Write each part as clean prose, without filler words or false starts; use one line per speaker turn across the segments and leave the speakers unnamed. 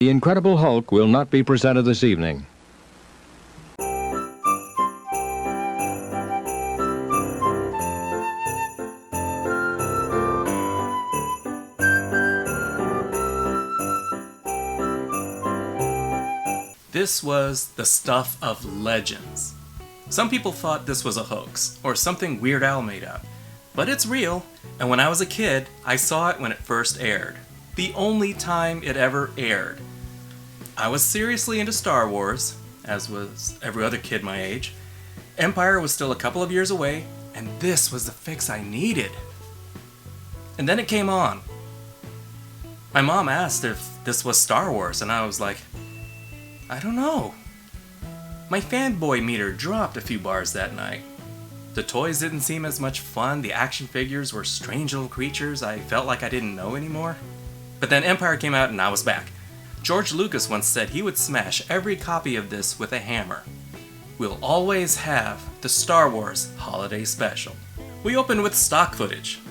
The Incredible Hulk will not be presented this evening.
This was the stuff of legends. Some people thought this was a hoax, or something Weird Al made up. But it's real, and when I was a kid, I saw it when it first aired. The only time it ever aired. I was seriously into Star Wars, as was every other kid my age. Empire was still a couple of years away, and this was the fix I needed. And then it came on. My mom asked if this was Star Wars, and I was like, I don't know. My fanboy meter dropped a few bars that night. The toys didn't seem as much fun, the action figures were strange little creatures I felt like I didn't know anymore. But then Empire came out and I was back. George Lucas once said he would smash every copy of this with a hammer. We'll always have the Star Wars Holiday Special. We opened with stock footage.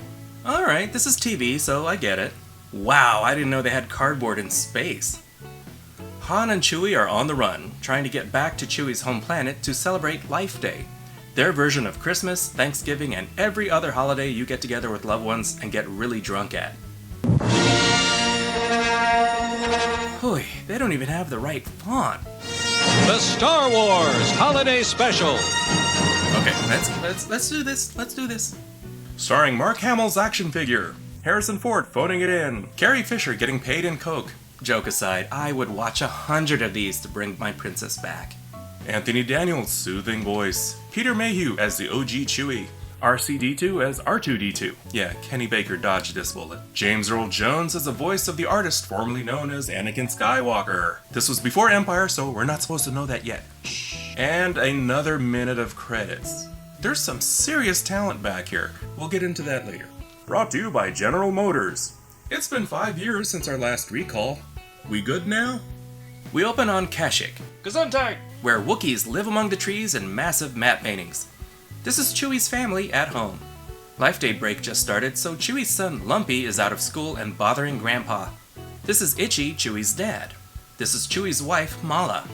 Alright, this is TV, so I get it. Wow, I didn't know they had cardboard in space. Han and Chewie are on the run, trying to get back to Chewie's home planet to celebrate Life Day, their version of Christmas, Thanksgiving, and every other holiday you get together with loved ones and get really drunk at. Hoy, they don't even have the right font.
The Star Wars Holiday Special.
Okay, let's do this. Let's do this. Starring Mark Hamill's action figure, Harrison Ford phoning it in, Carrie Fisher getting paid in Coke. Joke aside, I would watch 100 of these to bring my princess back. Anthony Daniels' soothing voice, Peter Mayhew as the OG Chewie, RC-D2 as R2-D2. Yeah, Kenny Baker dodged this bullet. James Earl Jones as the voice of the artist formerly known as Anakin Skywalker. This was before Empire, so we're not supposed to know that yet. And another minute of credits. There's some serious talent back here. We'll get into that later. Brought to you by General Motors. It's been 5 years since our last recall. We good now? We open on Kashyyyk, Gesundheit, where Wookiees live among the trees in massive matte paintings. This is Chewie's family at home. Life Day break just started, so Chewie's son Lumpy is out of school and bothering Grandpa. This is Itchy, Chewie's dad. This is Chewie's wife, Mala.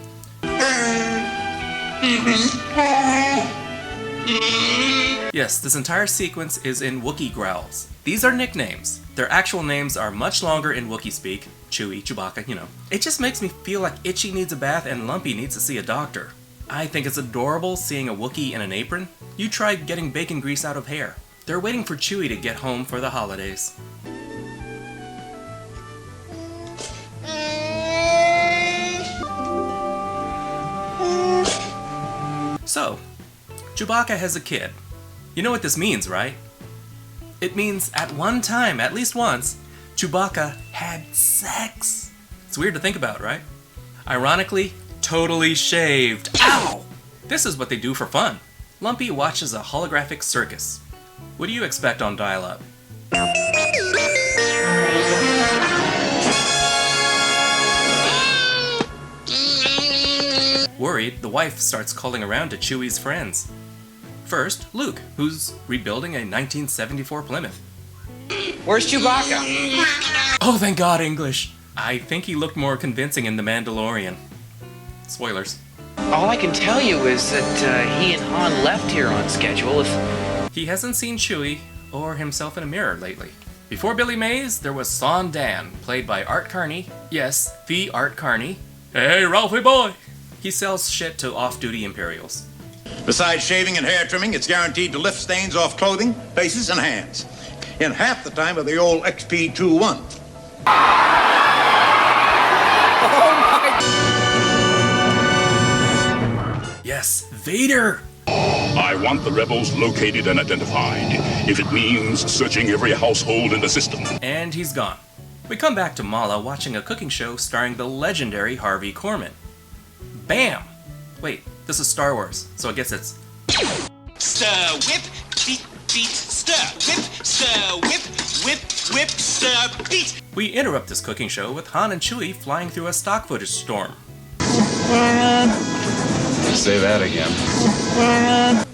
Yes, this entire sequence is in Wookiee growls. These are nicknames. Their actual names are much longer in Wookiee speak. Chewie, Chewbacca, you know. It just makes me feel like Itchy needs a bath and Lumpy needs to see a doctor. I think it's adorable seeing a Wookiee in an apron. You try getting bacon grease out of hair. They're waiting for Chewie to get home for the holidays. So, Chewbacca has a kid. You know what this means, right? It means at one time, at least once, Chewbacca had sex. It's weird to think about, right? Ironically, totally shaved. Ow! This is what they do for fun. Lumpy watches a holographic circus. What do you expect on dial-up? Worried, the wife starts calling around to Chewie's friends. First, Luke, who's rebuilding a 1974 Plymouth.
Where's Chewbacca?
Oh, thank God, English. I think he looked more convincing in The Mandalorian. Spoilers.
All I can tell you is that he and Han left here on schedule.
He hasn't seen Chewie or himself in a mirror lately. Before Billy Mays, there was Son Dan, played by Art Carney. Yes, the Art Carney. Hey, Ralphie boy! He sells shit to off-duty Imperials.
Besides shaving and hair trimming, it's guaranteed to lift stains off clothing, faces, and hands. In half the time of the old XP21.
Yes, Vader!
I want the rebels located and identified, if it means searching every household in the system.
And he's gone. We come back to Mala watching a cooking show starring the legendary Harvey Korman. Bam! Wait, this is Star Wars, so I guess it's...
Stir, whip, beat, beat, stir, whip, stir, whip, whip, whip, stir, beat.
We interrupt this cooking show with Han and Chewie flying through a stock footage storm.
Say that again.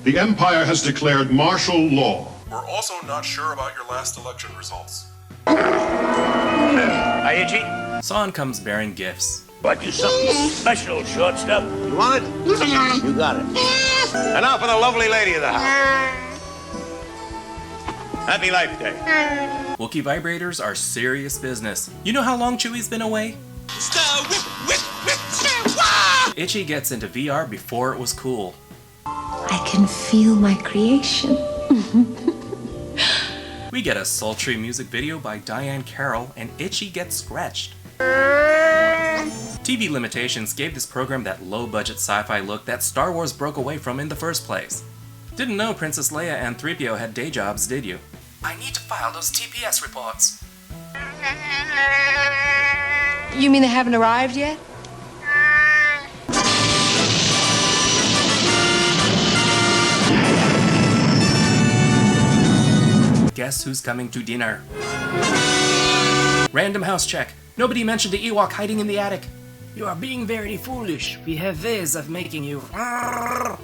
The Empire has declared martial law.
We're also not sure about your last election results.
Hi, Itchy.
Son comes bearing gifts.
Brought you something special, shortstop.
You want it? You got it. And now for the lovely lady of the house. Happy Life Day.
Wookiee vibrators are serious business. You know how long Chewie's been away?
Stir, whip, whip, whip, stir, wah!
Itchy gets into VR before it was cool.
I can feel my creation.
We get a sultry music video by Diane Carroll, and Itchy gets scratched. TV limitations gave this program that low-budget sci-fi look that Star Wars broke away from in the first place. Didn't know Princess Leia and 3PO had day jobs, did you? I need to file those TPS reports.
You mean they haven't arrived yet?
Guess who's coming to dinner? Random house check. Nobody mentioned the Ewok hiding in the attic. You are being very foolish. We have ways of making you...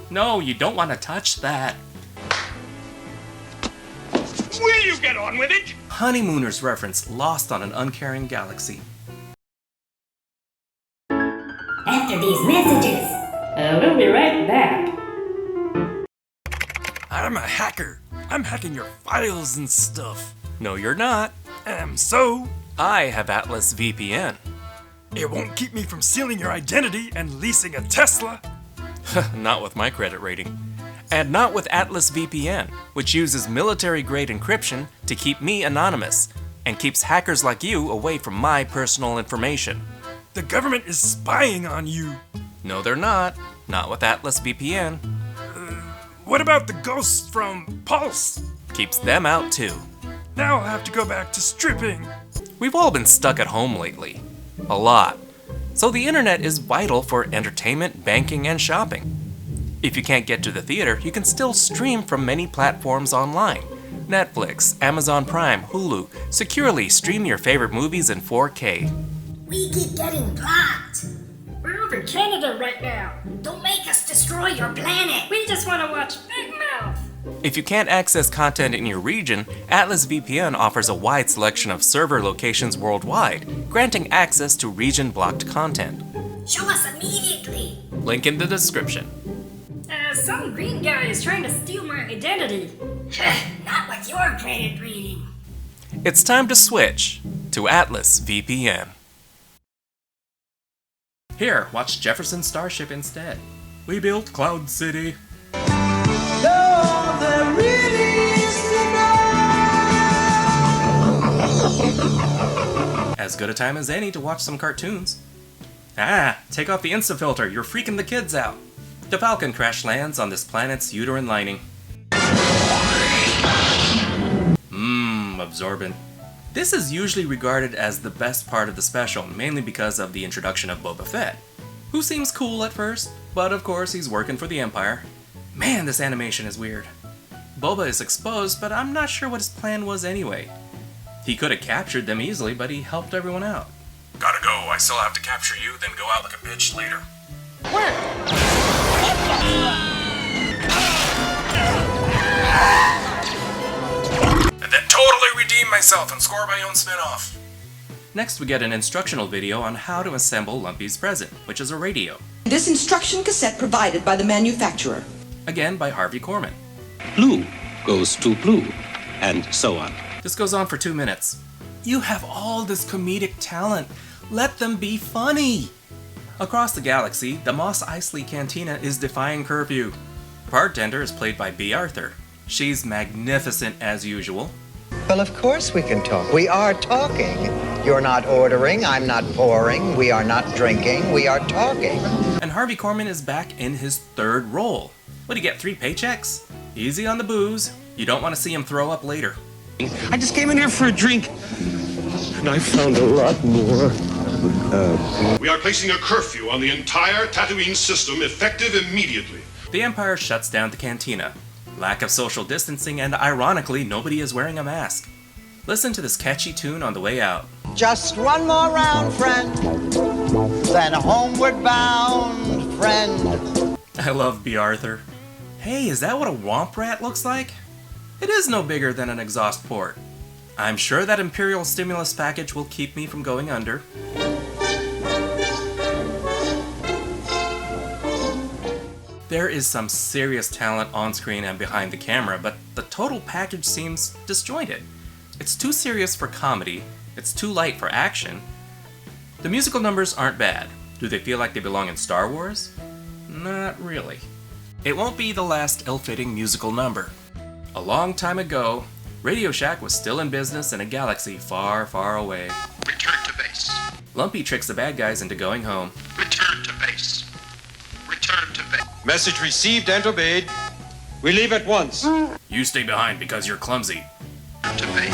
No, you don't want to touch that.
Will you get on with it?
Honeymooners reference lost on an uncaring galaxy.
After these messages. We'll be right back.
I'm a hacker. I'm hacking your files and stuff.
No, you're not.
So?
I have AtlasVPN.
It won't keep me from stealing your identity and leasing a Tesla.
Not with my credit rating. And not with AtlasVPN, which uses military-grade encryption to keep me anonymous, and keeps hackers like you away from my personal information.
The government is spying on you.
No, they're not. Not with AtlasVPN.
What about the ghosts from Pulse?
Keeps them out too.
Now I'll have to go back to stripping.
We've all been stuck at home lately. A lot. So the internet is vital for entertainment, banking, and shopping. If you can't get to the theater, you can still stream from many platforms online. Netflix, Amazon Prime, Hulu. Securely stream your favorite movies in 4K.
We keep getting blocked. We're over Canada right now. Don't make us destroy your planet. We just want to watch Big Mouth.
If you can't access content in your region, AtlasVPN offers a wide selection of server locations worldwide, granting access to region-blocked content.
Show us immediately.
Link in the description.
Some green guy is trying to steal my identity. Not with your credit reading.
It's time to switch to AtlasVPN. Here, watch Jefferson Starship instead. We built Cloud City. As good a time as any to watch some cartoons. Take off the Insta-filter, you're freaking the kids out. The Falcon crash lands on this planet's uterine lining. Absorbent. This is usually regarded as the best part of the special, mainly because of the introduction of Boba Fett, who seems cool at first, but of course he's working for the Empire. Man, this animation is weird. Boba is exposed, but I'm not sure what his plan was anyway. He could have captured them easily, but he helped everyone out.
Gotta go, I still have to capture you, then go out like a bitch later. And then totally redeem myself and score my own spin-off.
Next we get an instructional video on how to assemble Lumpy's present, which is a radio.
This instruction cassette provided by the manufacturer.
Again by Harvey Korman.
Blue goes to blue, and so on.
This goes on for 2 minutes. You have all this comedic talent. Let them be funny! Across the galaxy, the Mos Eisley Cantina is defying curfew. The bartender is played by B. Arthur. She's magnificent as usual.
Well, of course we can talk. We are talking. You're not ordering, I'm not pouring, we are not drinking, we are talking.
And Harvey Korman is back in his third role. What do you get, 3 paychecks? Easy on the booze. You don't want to see him throw up later.
I just came in here for a drink, and I found a lot more.
We are placing a curfew on the entire Tatooine system, effective immediately.
The Empire shuts down the cantina. Lack of social distancing, and ironically, nobody is wearing a mask. Listen to this catchy tune on the way out.
Just one more round, friend, then homeward bound, friend.
I love B. Arthur. Hey, is that what a womp rat looks like? It is no bigger than an exhaust port. I'm sure that Imperial stimulus package will keep me from going under. There is some serious talent on screen and behind the camera, but the total package seems disjointed. It's too serious for comedy, it's too light for action. The musical numbers aren't bad. Do they feel like they belong in Star Wars? Not really. It won't be the last ill-fitting musical number. A long time ago, Radio Shack was still in business in a galaxy far, far away.
Return to base.
Lumpy tricks the bad guys into going home.
Return to base. Return to base.
Message received and obeyed. We leave at once.
You stay behind because you're clumsy.
Return to base.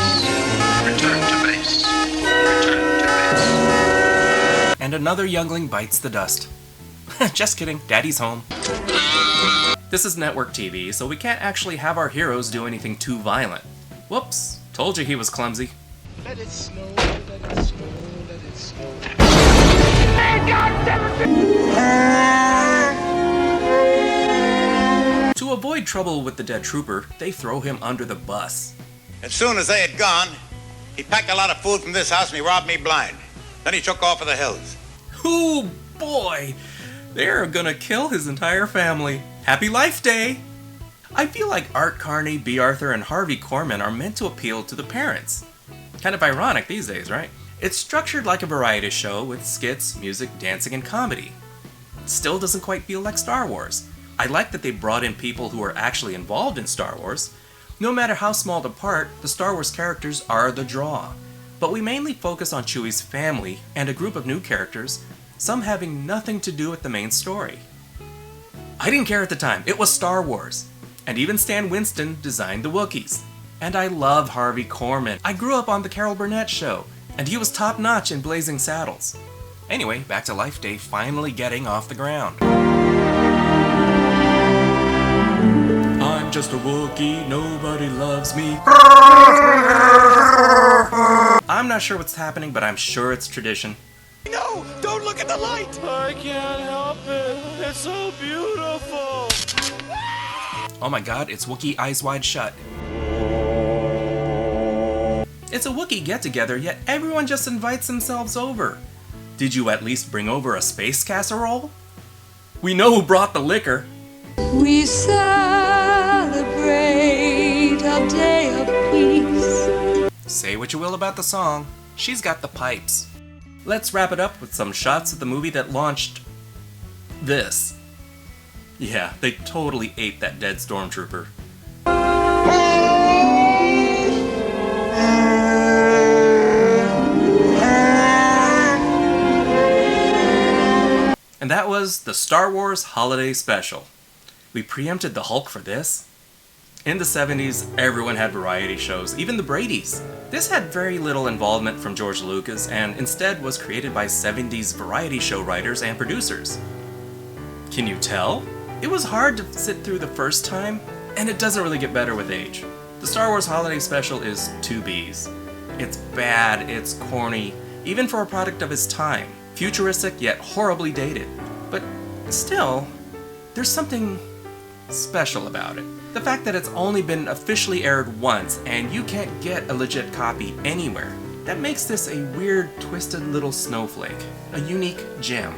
Return to base. Return to base.
And another youngling bites the dust. Just kidding, Daddy's home. This is network TV, so we can't actually have our heroes do anything too violent. Whoops, told you he was clumsy.
Let it snow, let it snow, let it snow.
To avoid trouble with the dead trooper, they throw him under the bus.
As soon as they had gone, he packed a lot of food from this house and he robbed me blind. Then he took off for the hills.
Oh boy, they're gonna kill his entire family. Happy Life Day! I feel like Art Carney, B. Arthur, and Harvey Korman are meant to appeal to the parents. Kind of ironic these days, right? It's structured like a variety show with skits, music, dancing, and comedy. It still doesn't quite feel like Star Wars. I like that they brought in people who are actually involved in Star Wars. No matter how small the part, the Star Wars characters are the draw. But we mainly focus on Chewie's family and a group of new characters, some having nothing to do with the main story. I didn't care at the time, it was Star Wars. And even Stan Winston designed the Wookiees. And I love Harvey Korman. I grew up on the Carol Burnett show, and he was top-notch in Blazing Saddles. Anyway, back to Life Day finally getting off the ground. I'm just a Wookiee, nobody loves me. I'm not sure what's happening, but I'm sure it's tradition.
No! Don't look at the light! I can't help it. It's so beautiful.
Oh my god, it's Wookiee Eyes Wide Shut. It's a Wookiee get-together, yet everyone just invites themselves over. Did you at least bring over a space casserole? We know who brought the liquor.
We celebrate a day of peace.
Say what you will about the song, she's got the pipes. Let's wrap it up with some shots of the movie that launched this. Yeah, they totally ate that dead stormtrooper. And that was the Star Wars Holiday Special. We preempted the Hulk for this. In the 70s, everyone had variety shows, even the Bradys. This had very little involvement from George Lucas and instead was created by 70s variety show writers and producers. Can you tell? It was hard to sit through the first time, and it doesn't really get better with age. The Star Wars Holiday Special is 2 Bs. It's bad, it's corny, even for a product of its time. Futuristic yet horribly dated. But still, there's something special about it. The fact that it's only been officially aired once and you can't get a legit copy anywhere. That makes this a weird, twisted little snowflake. A unique gem.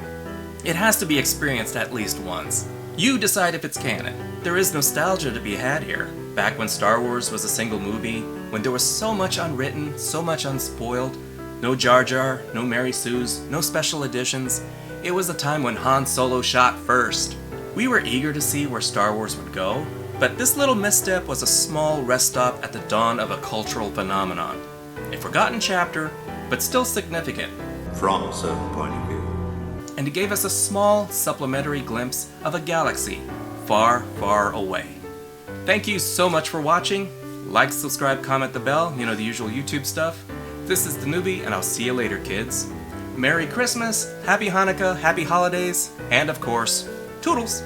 It has to be experienced at least once. You decide if it's canon. There is nostalgia to be had here. Back when Star Wars was a single movie, when there was so much unwritten, so much unspoiled, no Jar Jar, no Mary Sue's, no special editions. It was a time when Han Solo shot first. We were eager to see where Star Wars would go, but this little misstep was a small rest stop at the dawn of a cultural phenomenon. A forgotten chapter, but still significant.
From a certain point of view.
And it gave us a small, supplementary glimpse of a galaxy far, far away. Thank you so much for watching. Like, subscribe, comment the bell, you know, the usual YouTube stuff. This is theNewBee, and I'll see you later, kids. Merry Christmas, Happy Hanukkah, Happy Holidays, and of course, Toodles!